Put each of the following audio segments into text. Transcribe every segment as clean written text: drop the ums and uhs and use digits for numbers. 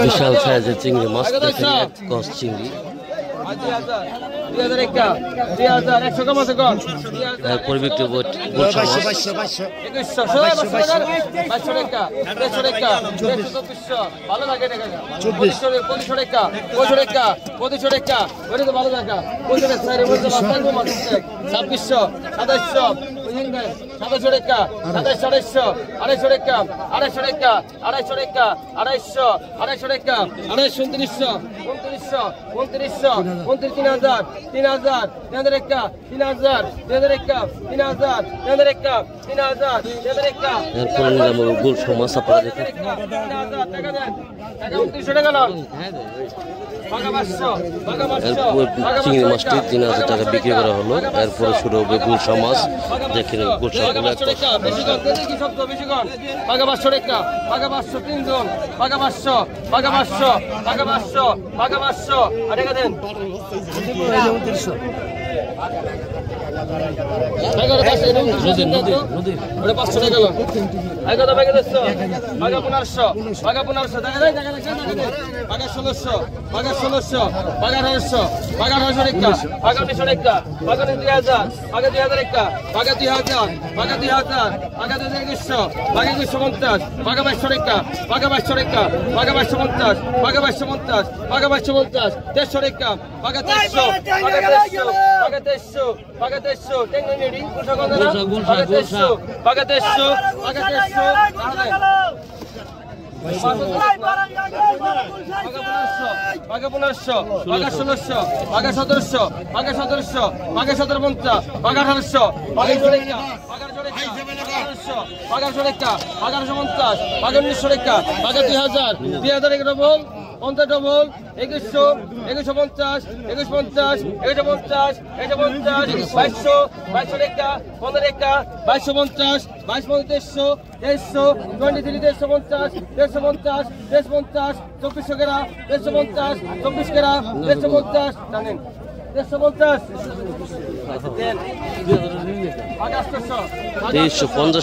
বিশাল সাইজের চিংড়ি মাছ দেখেন, এক গজ চিংড়ি। এরপর বিক্রি গোল সমাজ চিংড়ি মাছটি 3000 টাকা বিক্রি করা হলো। এরপরে শুরু হবে গুল সমাজ। দেখেন গুল সমাজ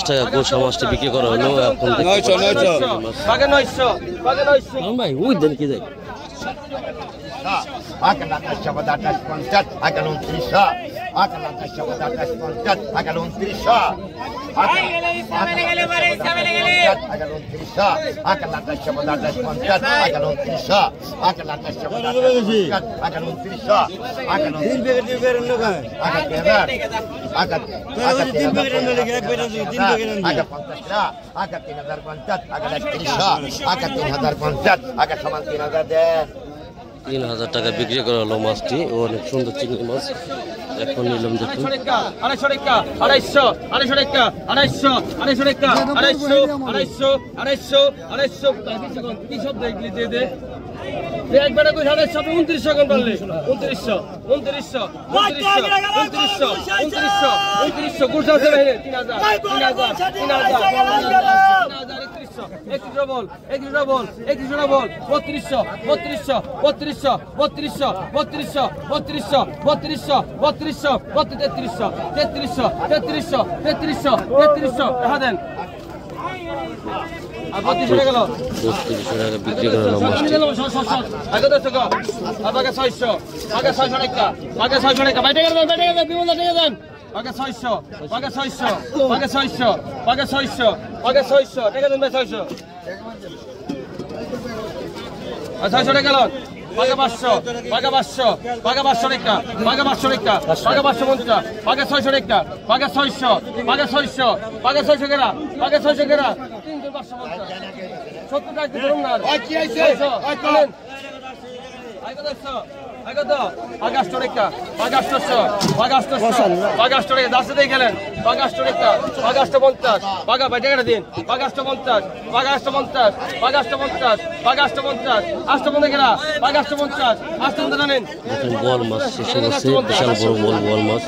টাকা গোল সমাজটি বিক্রি করা হলো। এখন ভাই ওই দেন কি দেয় $3000 টাকা বিক্রি করা হলো মাছটি। অনেক সুন্দর চিংড়ি মাছ। এখন নিলাম দেখুন একবারে 2900 কোন পারলে 2900 গুড় আছে 3200 টাকা বিক্রি করা হলো মাছটি। বল মাছ শেষ হচ্ছে, বিশাল বড় বল মাছ।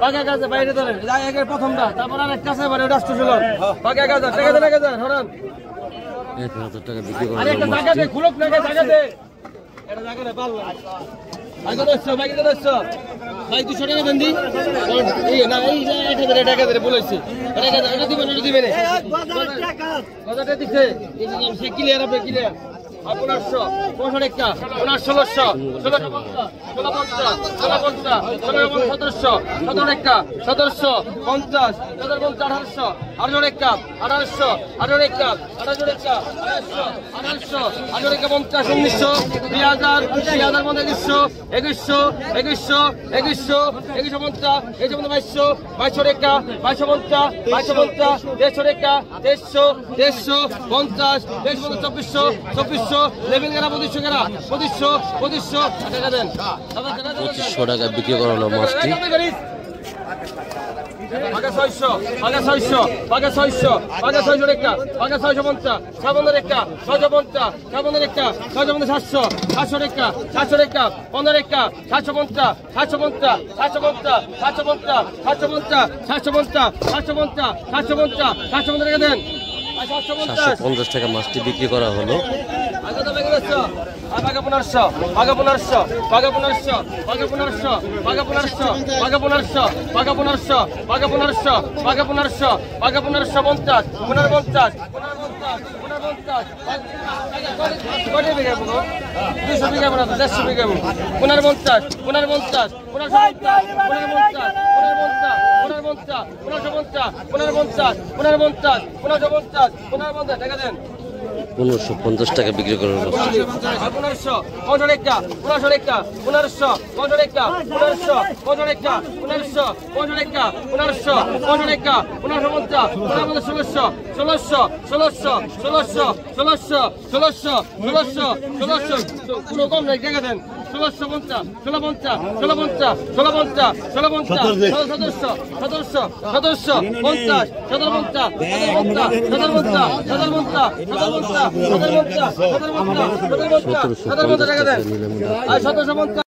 বাকি 1000 বাইরে ধরেন একের প্রথমটা তারপর আরেকটা আছে এবারে 816 বাকি 1000 টাকা দেন 1000 ধরেন 1000 টাকা বিক্রি করা আরে হলো একটা টাকা দে খুলক না টাকা দে এটা টাকা দে পারলা আগে দছছো বাকি দছছো ভাই 200 টাকা দেন দি এই না এই 1000 টাকা দে বলেছে এটা দিবেন টাকা দিছে এই যে সে ক্লিয়ার আপনি ক্লিয়ার 1500 15 1600 লেভেল গেরা 2500 টাকা দেন 2500 টাকা বিক্রি করা হলো মাছটি। পাকা 600 পাকা 600 পাকা 600 পাকা 600 টাকা পাকা 650 650 টাকা 650 650 টাকা 650 700 700 টাকা 700 টাকা 15 টাকা 750 750 750 750 750 750 750 750 750 টাকা দেন 750 টাকা মাছটি বিক্রি করা হলো। পাকা 1500 পাকা 1500 পাকা 1500 পাকা 1500 পাকা 1500 পাকা 1500 পাকা 1500 পাকা 1500 পাকা 1500 পাকা 1500 50 50 কত বিঘা বলো 200 বিঘা বলো 150 বিঘা বলো 50 50 টাকা দেন 1550 টাকা বিক্রি করা হলো। 1500 15 টাকা 15 টাকা 1500 15 টাকা 1500 15 টাকা 1500 15 টাকা 1500 15 টাকা 1550 1600 1600 1600 1600 1600 পুরো কম নাই টাকা দেন 1650 1650 1650 1650 1650 1700 50 1750 টাকা দেন 1750